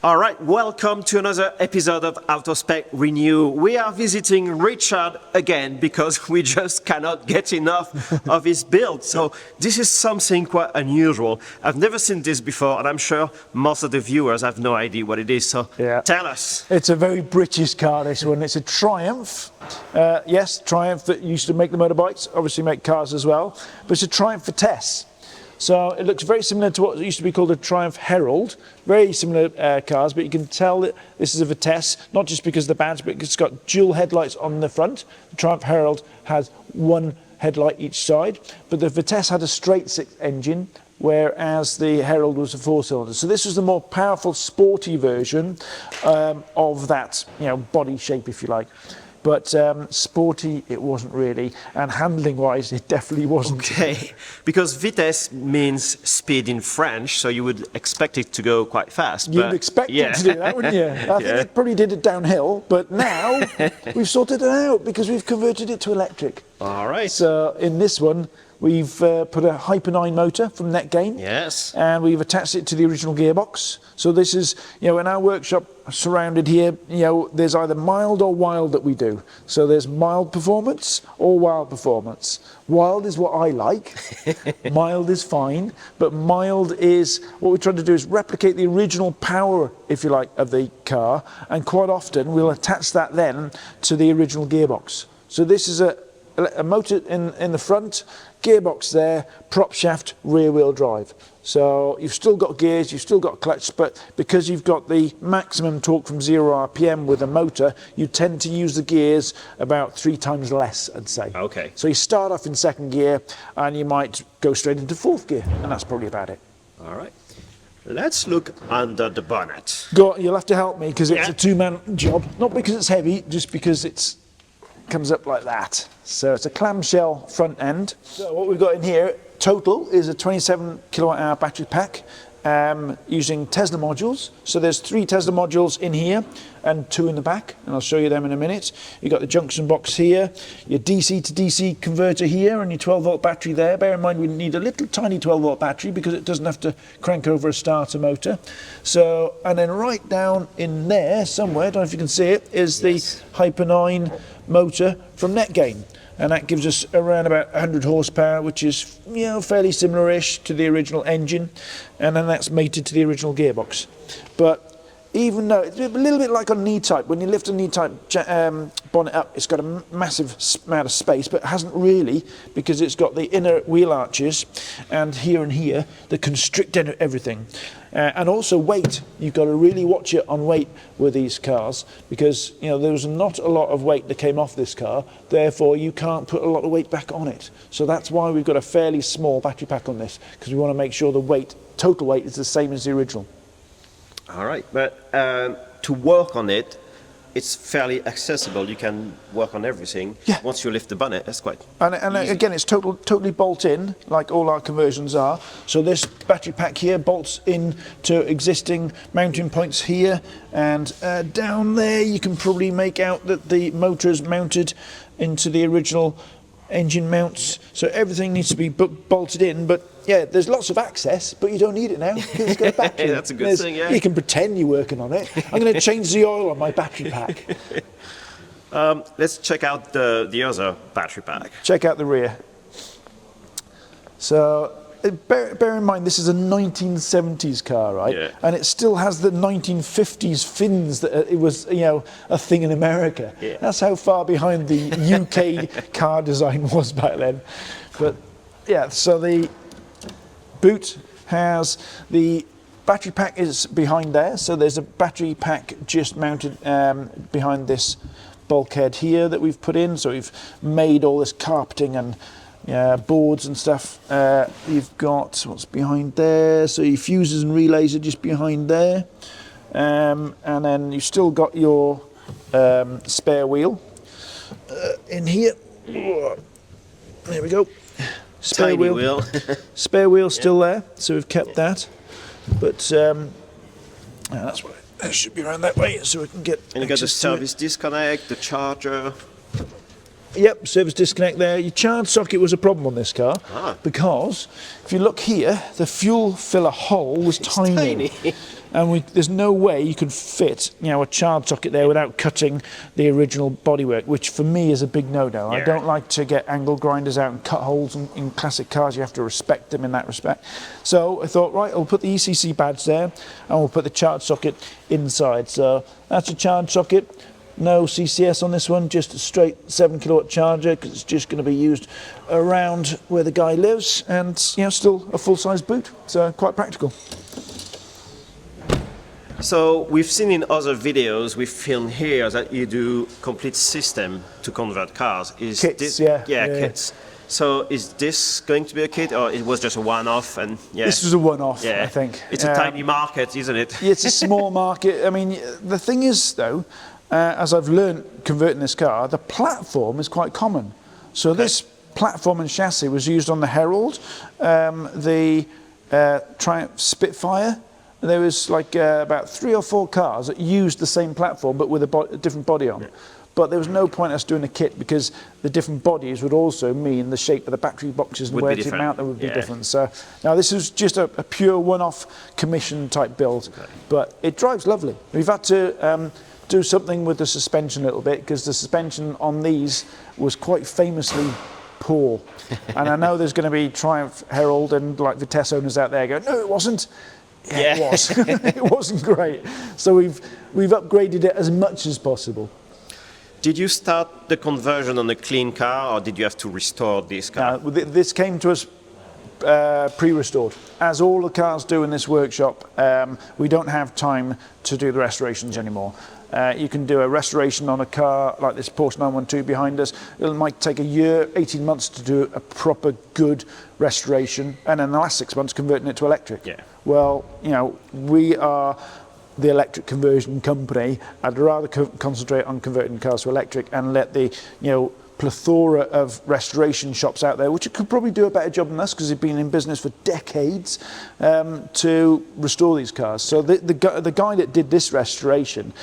All right, welcome to another episode of Autospec Renew. We are visiting Richard again because we just cannot get enough of his build. So this is something quite unusual. I've never seen this before, and I'm sure most of the viewers have no idea what it is. So tell us. It's a very British car, this one. It's a Triumph. Yes, Triumph that used to make the motorbikes, obviously make cars as well. But it's a Triumph Vitesse. So it looks very similar to what used to be called a Triumph Herald. Very similar cars, but you can tell that this is a Vitesse, not just because of the badge, but it's got dual headlights on the front. The Triumph Herald has one headlight each side, but the Vitesse had a straight six engine, whereas the Herald was a four-cylinder. So this was the more powerful, sporty version of that, body shape, if you like. But sporty it wasn't really, and handling-wise it definitely wasn't. Okay, because vitesse means speed in French, so you would expect it to go quite fast. You'd expect it to do that, wouldn't you? I think it probably did it downhill, but now we've sorted it out because we've converted it to electric. All right. So in this one, we've put a Hyper 9 motor from Netgain. Yes. And we've attached it to the original gearbox. So this is, in our workshop surrounded here, there's either mild or wild that we do. So there's mild performance or wild performance. Wild is what I like. Mild is fine. But mild is, what we're trying to do is replicate the original power, if you like, of the car. And quite often we'll attach that then to the original gearbox. So this is a motor in the front, gearbox there, prop shaft, rear wheel drive. So you've still got gears, you've still got clutch, but because you've got the maximum torque from 0 RPM with a motor, you tend to use the gears about 3 times less, I'd say. Okay. So you start off in second gear and you might go straight into fourth gear, and that's probably about it. All right. Let's look under the bonnet. Go on, you'll have to help me because it's a two-man job. Not because it's heavy, just because it comes up like that. So it's a clamshell front end. So what we've got in here total is a 27 kilowatt hour battery pack using Tesla modules. So there's 3 Tesla modules in here and 2 in the back, and I'll show you them in a minute. You've got the junction box here, your DC to DC converter here, and your 12 volt battery there. Bear in mind we need a little tiny 12 volt battery because it doesn't have to crank over a starter motor. So, and then right down in there somewhere, I don't know if you can see it, is the Hyper 9 motor from Netgain. And that gives us around about 100 horsepower, which is fairly similar-ish to the original engine, and then that's mated to the original gearbox. But even though it's a little bit like on an E-Type, when you lift an E-Type bonnet up, it's got a massive amount of space, but it hasn't really, because it's got the inner wheel arches and here that constrict everything. And also weight. You've got to really watch it on weight with these cars because there was not a lot of weight that came off this car, therefore you can't put a lot of weight back on it. So that's why we've got a fairly small battery pack on this, because we want to make sure the weight, total weight, is the same as the original. All right, but to work on it, it's fairly accessible. You can work on everything. Once you lift the bonnet, that's quite And again, it's totally bolt in, like all our conversions are. So this battery pack here bolts in to existing mounting points here, and down there you can probably make out that the motor is mounted into the original engine mounts. So everything needs to be bolted in, but there's lots of access, but you don't need it now because it's got a battery. That's a good thing, You can pretend you're working on it. I'm going to change the oil on my battery pack. Let's check out the other battery pack. Check out the rear. So bear in mind, this is a 1970s car, right? Yeah. And it still has the 1950s fins that it was, a thing in America. Yeah. That's how far behind the UK car design was back then. But so the boot has the battery pack is behind there. So there's a battery pack just mounted behind this bulkhead here that we've put in. So we've made all this carpeting and boards and stuff. You've got what's behind there, so your fuses and relays are just behind there, and then you've still got your spare wheel in here. There we go. Spare Tiny wheel. Spare wheel still there, so we've kept that. But that's what it should be around that way, so we can get. And you got the service disconnect, the charger. Yep, service disconnect there. Your charge socket was a problem on this car because if you look here, the fuel filler hole was tiny. And there's no way you could fit, a charge socket there without cutting the original bodywork, which for me is a big no-no. I don't like to get angle grinders out and cut holes in classic cars. You have to respect them in that respect. So I thought, right, I'll put the ECC badge there, and we'll put the charge socket inside. So that's a charge socket. No CCS on this one, just a straight 7 kilowatt charger, because it's just going to be used around where the guy lives, and still a full-size boot. So quite practical. So we've seen in other videos we've filmed here that you do complete system to convert cars. Kits, kits. So is this going to be a kit, or it was just a one-off? And this was a one-off, I think. It's a tiny market, isn't it? It's a small market. I mean, the thing is, though, as I've learned converting this car, the platform is quite common. So this platform and chassis was used on the Herald, the Triumph Spitfire. There was like about 3 or 4 cars that used the same platform but with a different body on. But there was no point us doing a kit because the different bodies would also mean the shape of the battery boxes and where to mount them would be different. So now this is just a pure one-off commission type build, but it drives lovely. We've had to do something with the suspension a little bit because the suspension on these was quite famously poor. And I know there's going to be Triumph Herald and like Vitesse owners out there going, no, it wasn't. Yeah, it was. It wasn't great. So we've upgraded it as much as possible. Did you start the conversion on a clean car, or did you have to restore this car? This came to us pre-restored. As all the cars do in this workshop, we don't have time to do the restorations anymore. You can do a restoration on a car like this Porsche 912 behind us. It might take a year, 18 months to do a proper good restoration, and in the last 6 months converting it to electric. Well, we are the electric conversion company. I'd rather concentrate on converting cars to electric and let the plethora of restoration shops out there, which could probably do a better job than us because they've been in business for decades, to restore these cars. So the guy that did this restoration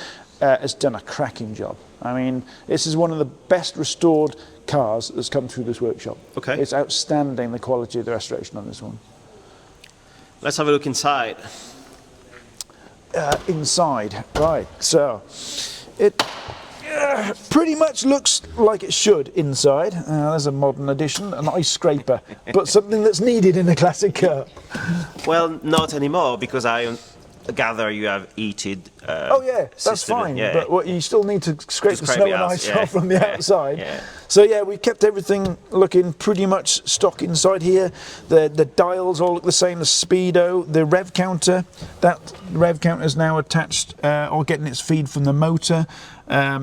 has done a cracking job. I mean, this is one of the best restored cars that's come through this workshop. It's outstanding, the quality of the restoration on this one. Let's have a look inside. Inside, right. So it pretty much looks like it should inside. There's a modern addition, an ice scraper, but something that's needed in a classic car. Well, not anymore, because I gather you have heated that's fine. But what you still need to scrape the snow and ice off from the outside. So we kept everything looking pretty much stock inside here. The dials all look the same. The speedo, the rev counter. That rev counter is now attached or getting its feed from the motor.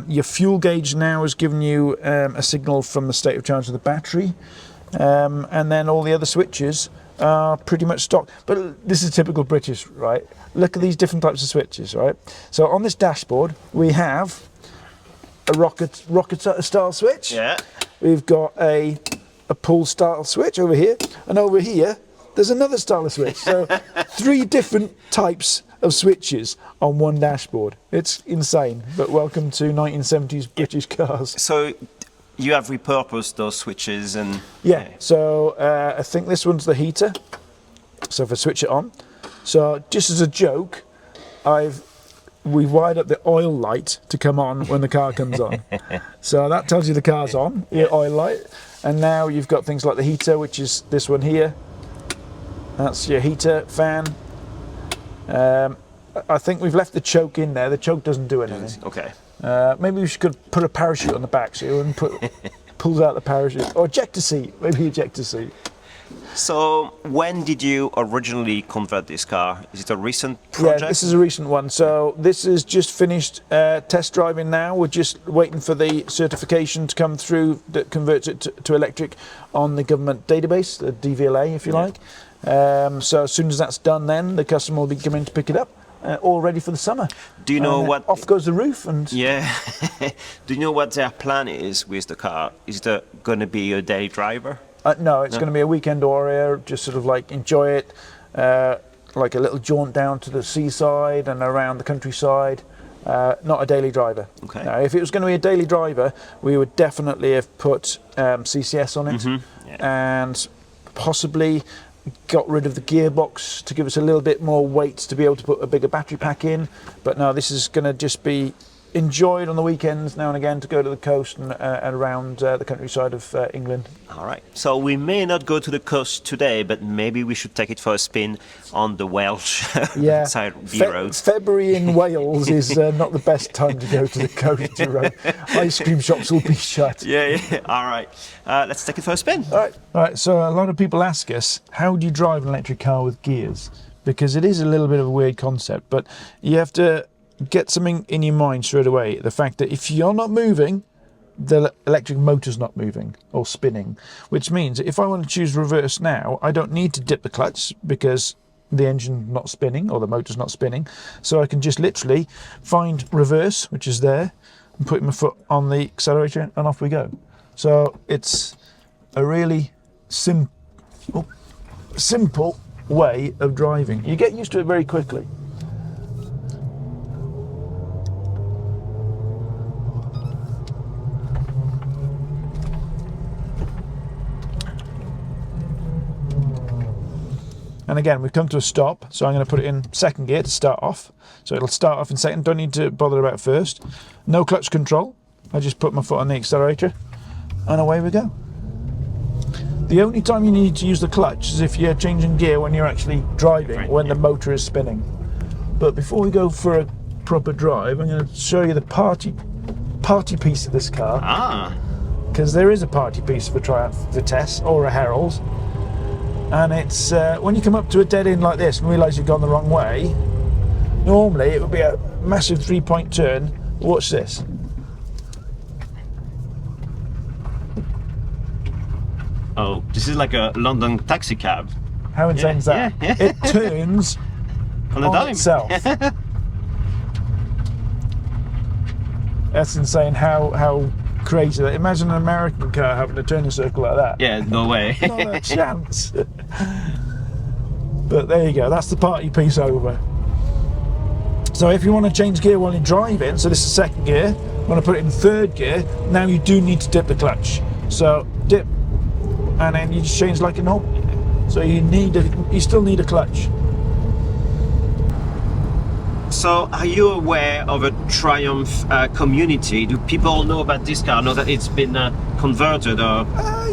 Your fuel gauge now is giving you a signal from the state of charge of the battery, and then all the other switches are pretty much stock. But this is typical British, right? Look at these different types of switches, right? So on this dashboard we have a rocket style switch. We've got a pull style switch over here, and over here there's another style of switch. So 3 different types of switches on one dashboard. It's insane, but welcome to 1970s British cars. So you have repurposed those switches and... So I think this one's the heater. So if I switch it on. So just as a joke, we've wired up the oil light to come on when the car comes on. So that tells you the car's on, your oil light. And now you've got things like the heater, which is this one here. That's your heater fan. I think we've left the choke in there. The choke doesn't do anything. Maybe we could put a parachute on the back so it pulls out the parachute. Or ejector seat, maybe ejector seat. So when did you originally convert this car? Is it a recent project? Yeah, this is a recent one. So this is just finished test driving now. We're just waiting for the certification to come through that converts it to electric on the government database, the DVLA if you like. So as soon as that's done, then the customer will be coming to pick it up. All ready for the summer. Do you know what... Off goes the roof and... Do you know what their plan is with the car? Is it going to be a day driver? No, it's going to be a weekend warrior, just sort of like enjoy it, like a little jaunt down to the seaside and around the countryside. not a daily driver. Okay. Now, if it was going to be a daily driver, we would definitely have put CCS on it, and possibly got rid of the gearbox to give us a little bit more weight to be able to put a bigger battery pack in. But no, this is going to just be enjoyed on the weekends now and again to go to the coast and around the countryside of England. All right. So we may not go to the coast today, but maybe we should take it for a spin on the Welsh side B roads. February in Wales is not the best time to go to the coast, Jerome. Ice cream shops will be shut. Yeah. All right. Let's take it for a spin. All right. So a lot of people ask us, how do you drive an electric car with gears? Because it is a little bit of a weird concept, but you have to get something in your mind straight away. The fact that if you're not moving, the electric motor's not moving or spinning, which means if I want to choose reverse now, I don't need to dip the clutch because the engine's not spinning or the motor's not spinning. So I can just literally find reverse, which is there, and put my foot on the accelerator and off we go. So it's a really simple way of driving. You get used to it very quickly. And again, we've come to a stop, so I'm going to put it in second gear to start off. So it'll start off in second, don't need to bother about first. No clutch control, I just put my foot on the accelerator and away we go. The only time you need to use the clutch is if you're changing gear when you're actually driving, when the motor is spinning. But before we go for a proper drive, I'm going to show you the party piece of this car. Because there is a party piece for Triumph Vitesse or a Herald. And it's when you come up to a dead end like this and realise you've gone the wrong way, normally it would be a massive 3-point turn. Watch this. Oh, this is like a London taxi cab. How insane is that? Yeah. It turns on a dime itself. That's insane how crazy that. Imagine an American car having to turn a circle like that. Yeah, no way. Not a chance. But there you go, that's the party piece over. So if you want to change gear while you're driving, so this is second gear, want to put it in third gear, now you do need to dip the clutch. So dip, and then you just change like a normal. So you still need a clutch. So, are you aware of a Triumph community? Do people know about this car? Know that it's been converted or?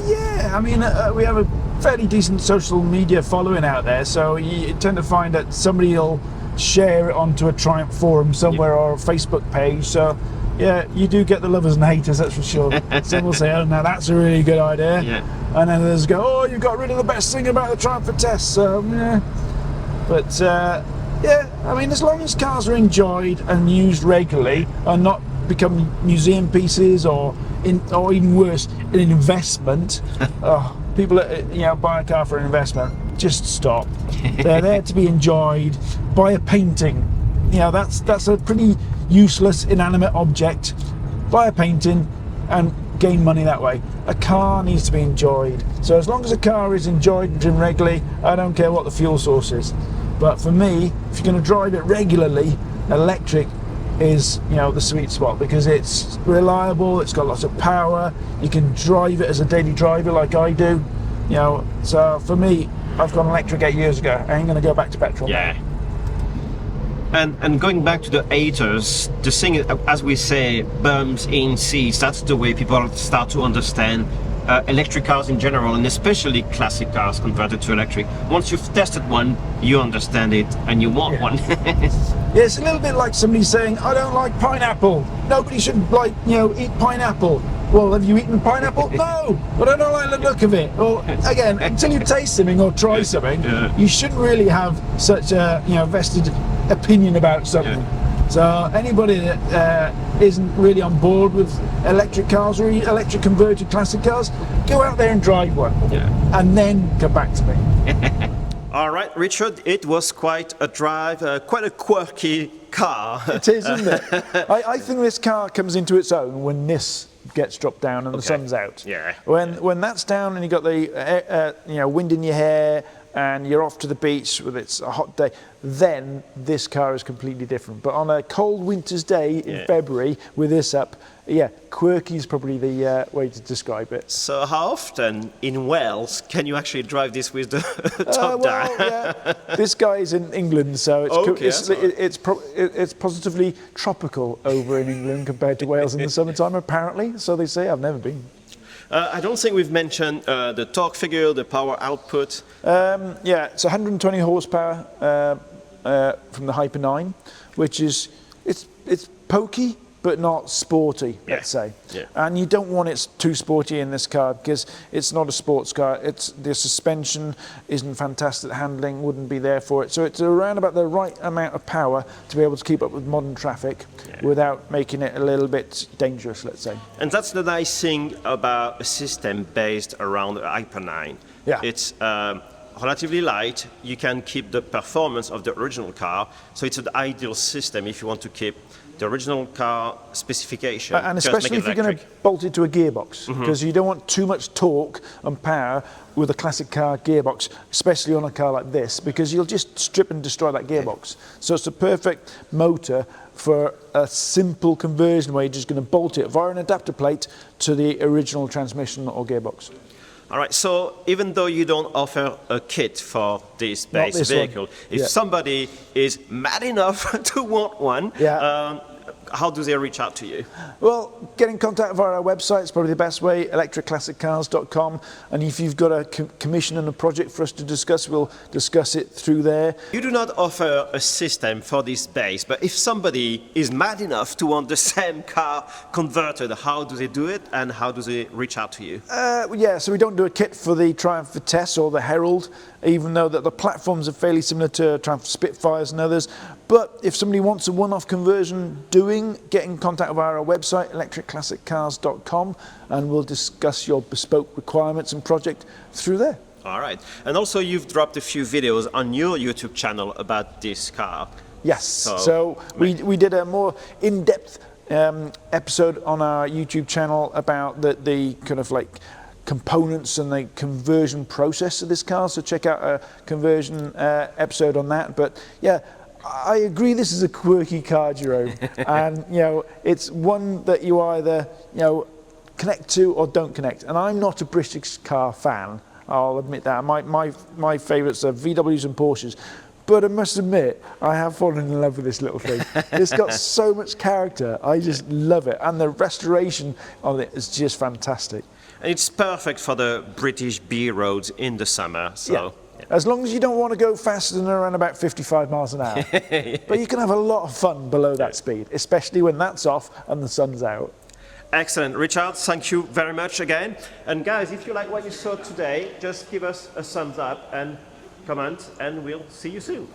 Yeah, I mean, we have a fairly decent social media following out there, so you tend to find that somebody will share it onto a Triumph forum somewhere or a Facebook page. So, yeah, you do get the lovers and haters, that's for sure. Some will say, oh, now that's a really good idea. And then others go, oh, you got rid of the best thing about the Triumph Vitesse. So, yeah. But, yeah, I mean, as long as cars are enjoyed and used regularly and not become museum pieces or even worse, an investment. People that buy a car for an investment, just stop. They're there to be enjoyed. Buy a painting. That's a pretty useless, inanimate object. Buy a painting and gain money that way. A car needs to be enjoyed. So as long as a car is enjoyed and driven regularly, I don't care what the fuel source is. But for me, if you're going to drive it regularly, electric is the sweet spot because it's reliable, it's got lots of power, you can drive it as a daily driver like I do. So for me, I've gone electric 8 years ago. I ain't going to go back to petrol. Yeah. And going back to the haters, the thing, as we say, bumps in seats, that's the way people start to understand electric cars in general, and especially classic cars converted to electric. Once you've tested one, you understand it and you want one. Yeah, it's a little bit like somebody saying, I don't like pineapple. Nobody should eat pineapple. Well, have you eaten pineapple? No, but I don't like the look of it. Well, again, until you taste something or try something, you shouldn't really have such a vested opinion about something. So anybody that isn't really on board with electric cars or electric converted classic cars, go out there and drive one, and then come back to me. All right, Richard, it was quite a drive, quite a quirky car. It is, isn't it? I think this car comes into its own when this gets dropped down and the sun's out. Yeah. When that's down and you got the wind in your hair and you're off to the beach with it's a hot day, then this car is completely different. But on a cold winter's day in February with this up, yeah, quirky is probably the way to describe it. So how often in Wales can you actually drive this with the top down? Yeah. This guy is in England, so it's positively tropical over in England compared to Wales in the summertime, apparently. So they say. I've never been. I don't think we've mentioned the torque figure, the power output. Yeah, it's 120 horsepower from the Hyper 9, which is it's pokey but not sporty, let's say. Yeah. And you don't want it too sporty in this car because it's not a sports car. The suspension isn't fantastic, handling wouldn't be there for it. So it's around about the right amount of power to be able to keep up with modern traffic without making it a little bit dangerous, let's say. And that's the nice thing about a system based around the Hyper 9. Yeah. It's relatively light. You can keep the performance of the original car. So it's an ideal system if you want to keep the original car specification. And especially if you're going to bolt it to a gearbox, because you don't want too much torque and power with a classic car gearbox, especially on a car like this, because you'll just strip and destroy that gearbox. So it's a perfect motor for a simple conversion where you're just going to bolt it via an adapter plate to the original transmission or gearbox. All right, so even though you don't offer a kit for this base vehicle, if somebody is mad enough to want one, how do they reach out to you? Well, get in contact via our website is probably the best way, electricclassiccars.com. And if you've got a commission and a project for us to discuss, we'll discuss it through there. You do not offer a system for this base, but if somebody is mad enough to want the same car converted, how do they do it and how do they reach out to you? Yeah, so we don't do a kit for the Triumph Vitesse or the Herald, even though that the platforms are fairly similar to Triumph Spitfires and others. But if somebody wants a one-off conversion get in contact via our website, electricclassiccars.com, and we'll discuss your bespoke requirements and project through there. All right. And also you've dropped a few videos on your YouTube channel about this car. Yes. So we did a more in-depth episode on our YouTube channel about the kind of like components and the conversion process of this car. So check out a conversion episode on that. But yeah, I agree this is a quirky car, Jerome. And, it's one that you either, connect to or don't connect. And I'm not a British car fan, I'll admit that. My favourites are VWs and Porsches. But I must admit, I have fallen in love with this little thing. It's got so much character. I just love it. And the restoration of it is just fantastic. And it's perfect for the British B roads in the summer. So. As long as you don't want to go faster than around about 55 miles an hour. But you can have a lot of fun below that speed, especially when that's off and the sun's out. Excellent. Richard, thank you very much again. And guys, if you like what you saw today, just give us a thumbs up and comment, and we'll see you soon.